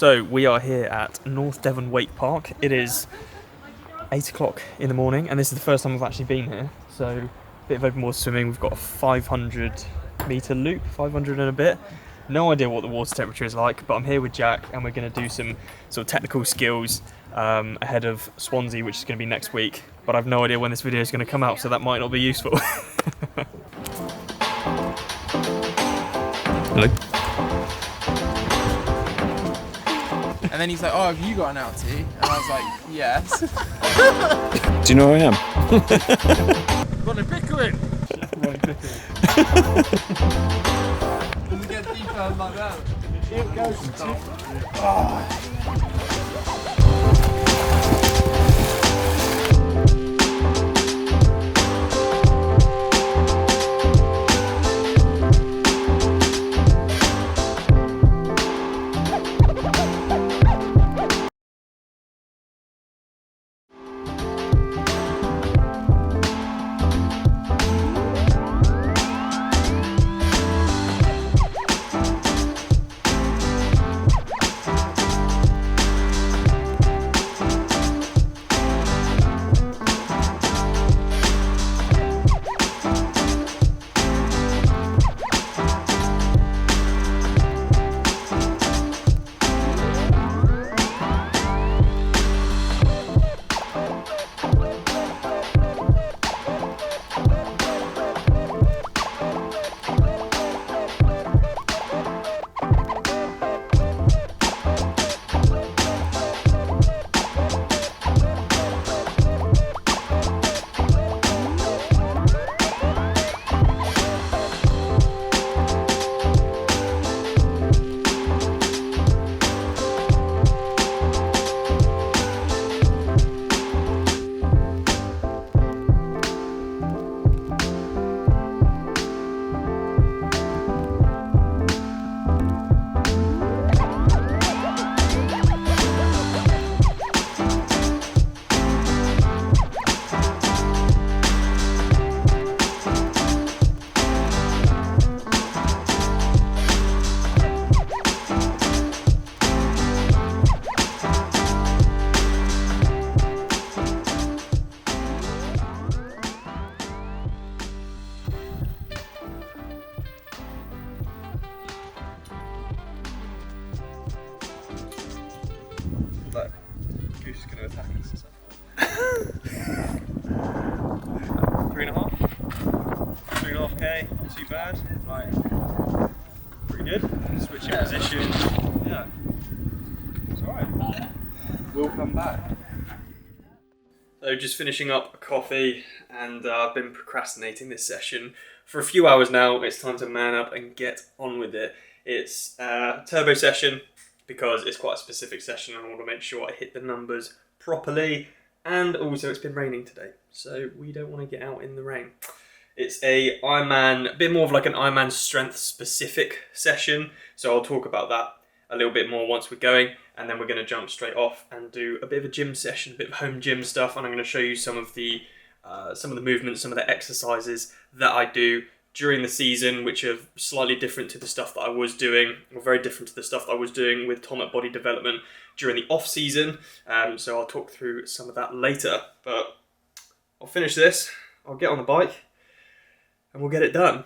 So we are here at North Devon Wake Park. It is 8 o'clock in the morning and this is the first time I've actually been here. So a bit of open water swimming. We've got a 500 metre loop, 500 and a bit. No idea what the water temperature is like, but I'm here with Jack and we're going to do some sort of technical skills ahead of Swansea, which is going to be next week. But I've no idea when this video is going to come out, so that might not be useful. Hello. And then he's like, "Oh, have you got an outie?" And I was like, "Yes." Do you know who I am? Ronnie Pickering. Doesn't get details like that. Here it goes. Look, Goose is going to attack us. 3.5? 3.5k, not too bad. Right. Pretty good. Switching position. Yeah. It's alright. We'll come back. So just finishing up a coffee and I've been procrastinating this session for a few hours now. It's time to man up and get on with it. It's a turbo session, because it's quite a specific session and I want to make sure I hit the numbers properly, and also it's been raining today, so we don't want to get out in the rain. It's a Ironman, a bit more of like an Ironman strength specific session, so I'll talk about that a little bit more once we're going, and then we're going to jump straight off and do a bit of a gym session, a bit of home gym stuff, and I'm going to show you some of the movements, some of the exercises that I do during the season, which are slightly different to the stuff that I was doing, or very different to the stuff that I was doing with Tom at Body Development during the off season. So I'll talk through some of that later, but I'll finish this, I'll get on the bike, and we'll get it done.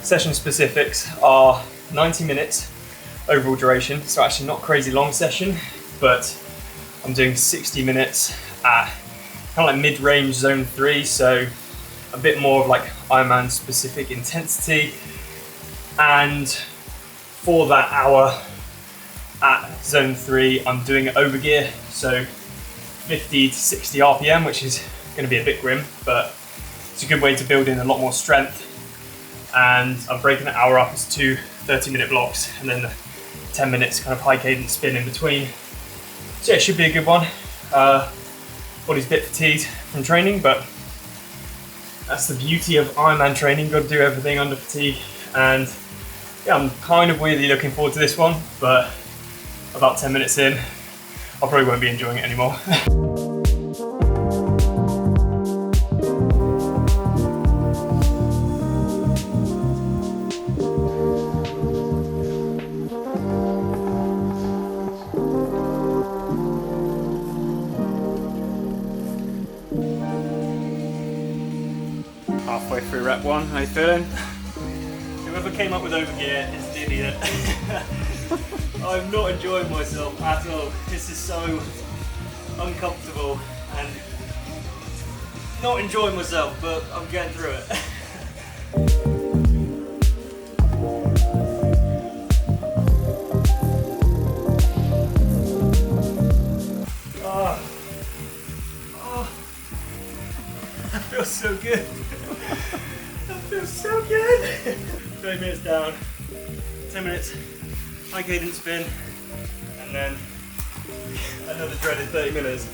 Session specifics are 90 minutes overall duration, so actually not crazy long session, but I'm doing 60 minutes at kind of like mid-range zone 3, so a bit more of like Ironman specific intensity. And for that hour at zone 3, I'm doing overgear, so 50 to 60 RPM, which is going to be a bit grim, but it's a good way to build in a lot more strength. And I'm breaking the hour up into two 30-minute blocks and then 10 minutes kind of high cadence spin in between. So yeah, it should be a good one. Body's a bit fatigued from training, but That's the beauty of Ironman training. Got to do everything under fatigue, and yeah, I'm kind of weirdly looking forward to this one. But about 10 minutes in, I probably won't be enjoying it anymore. Halfway through rep 1, how you feeling? Whoever came up with overgear is an idiot. I'm not enjoying myself at all. This is so uncomfortable and not enjoying myself, but I'm getting through it. That feels so good. That feels so good. 30 minutes down, 10 minutes high cadence spin, and then another dreaded 30 minutes.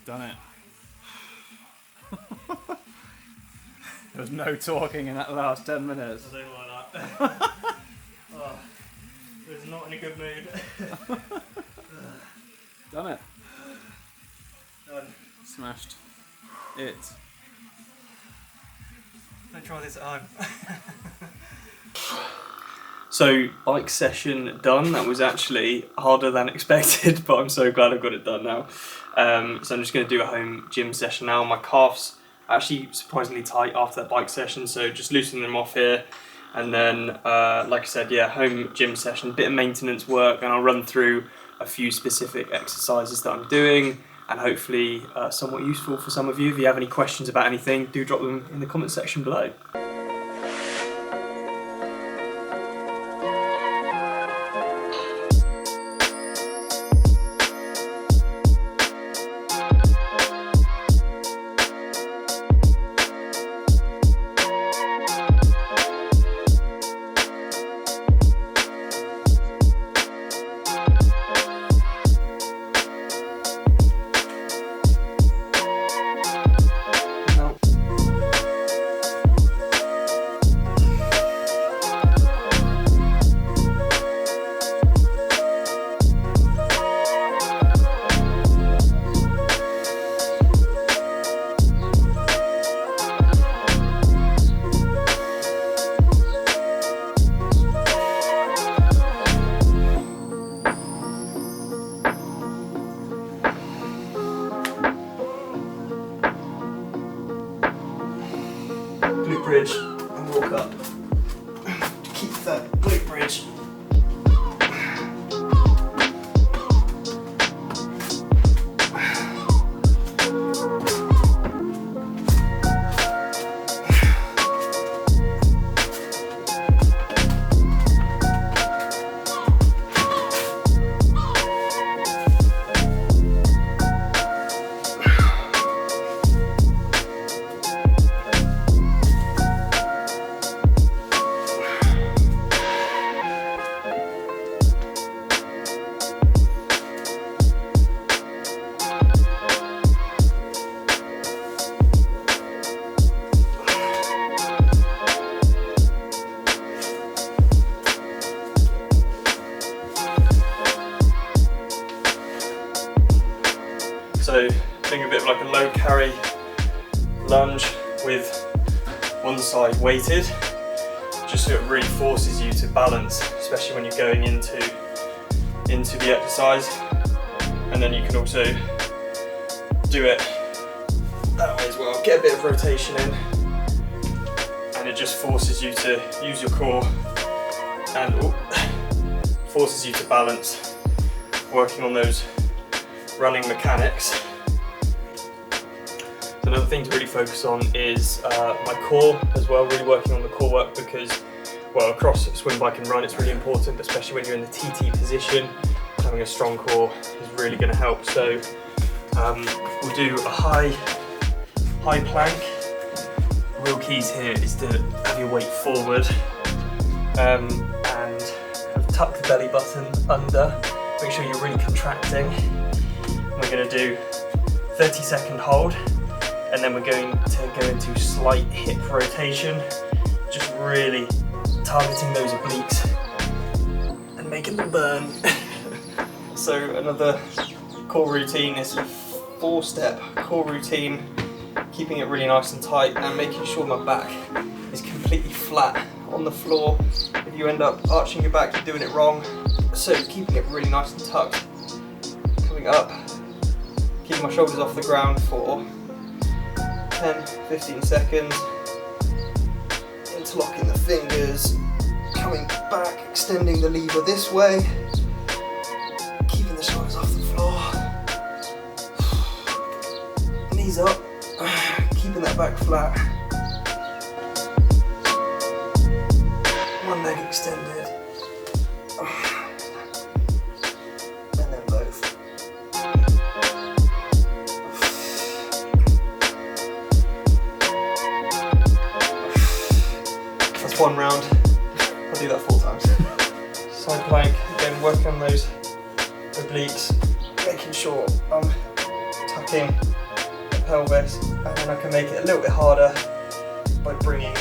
Done it. There was no talking in that last 10 minutes. I don't like that. Oh, I was not in a good mood. Done it. Done. Smashed it. Don't try this at home. So, bike session done. That was actually harder than expected, but I'm so glad I've got it done now. So I'm just going to do a home gym session now. My calves are actually surprisingly tight after that bike session, so just loosening them off here. And then, like I said, yeah, home gym session, bit of maintenance work, and I'll run through a few specific exercises that I'm doing, and hopefully somewhat useful for some of you. If you have any questions about anything, do drop them in the comment section below. So doing a bit of like a low carry lunge with one side weighted, just so it really forces you to balance, especially when you're going into the exercise. And then you can also do it that way as well. Get a bit of rotation in, and it just forces you to use your core and forces you to balance, working on those running mechanics. So another thing to really focus on is my core as well, really working on the core work, because, well, across swim, bike and run it's really important, especially when you're in the TT position. Having a strong core is really going to help. So we'll do a high plank. The real keys here is to have your weight forward and tuck the belly button under. Make sure you're really contracting. We're going to do 30-second hold, and then we're going to go into slight hip rotation, just really targeting those obliques and making them burn. So another core routine is a 4-step core routine, keeping it really nice and tight and making sure my back is completely flat on the floor. If you end up arching your back, you're doing it wrong. So keeping it really nice and tucked, coming up, keeping my shoulders off the ground for 10-15 seconds, interlocking the fingers, coming back, extending the lever this way, keeping the shoulders off the floor, knees up, keeping that back flat, one leg extended, and then both. That's one round. I'll do that 4 times. Side plank, again working on those obliques, making sure I'm tucking the pelvis, and then I can make it a little bit harder by bringing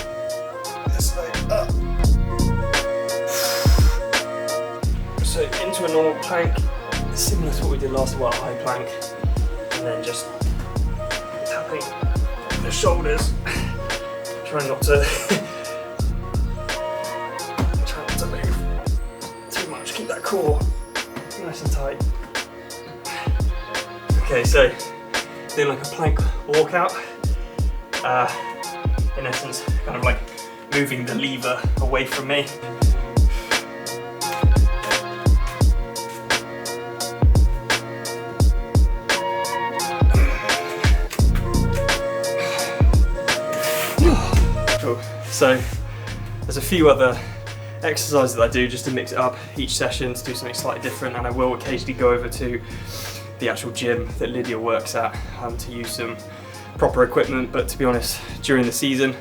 this leg up. So into a normal plank, similar to what we did last while, high plank, and then just tapping the shoulders, trying not to move too much, keep that core nice and tight. Okay, so doing like a plank walkout, in essence kind of like moving the lever away from me. Cool. So there's a few other exercises that I do just to mix it up each session, to do something slightly different, and I will occasionally go over to the actual gym that Lydia works at to use some proper equipment. But to be honest, during the season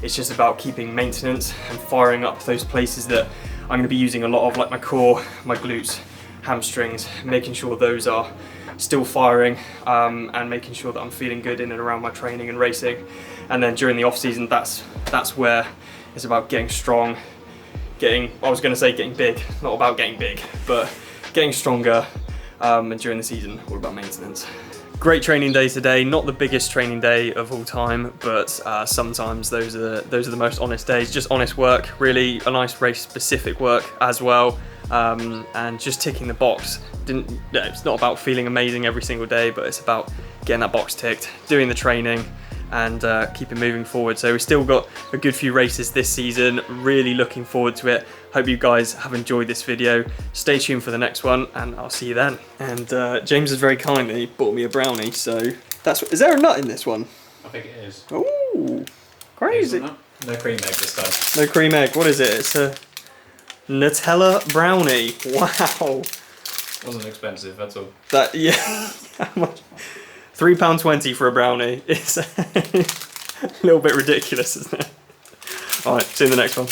it's just about keeping maintenance and firing up those places that I'm going to be using a lot of, like my core, my glutes, hamstrings, making sure those are still firing, and making sure that I'm feeling good in and around my training and racing. And then during the off season, that's where it's about getting strong, I was going to say getting big, not about getting big, but getting stronger, and during the season, all about maintenance. Great training day today, not the biggest training day of all time, but sometimes those are the most honest days, just honest work, really a nice race specific work as well, and just ticking the box. It's not about feeling amazing every single day, but it's about getting that box ticked, doing the training, and keeping moving forward. So we've still got a good few races this season, really looking forward to it. Hope you guys have enjoyed this video. Stay tuned for the next one, and I'll see you then. And James has very kindly bought me a brownie, so is there a nut in this one? I think it is. Ooh, crazy. No cream egg this time. No cream egg, what is it? It's a Nutella brownie, wow. Wasn't expensive at all. Yeah, how much? £3.20 for a brownie. It's a little bit ridiculous, isn't it? Alright, see you in the next one.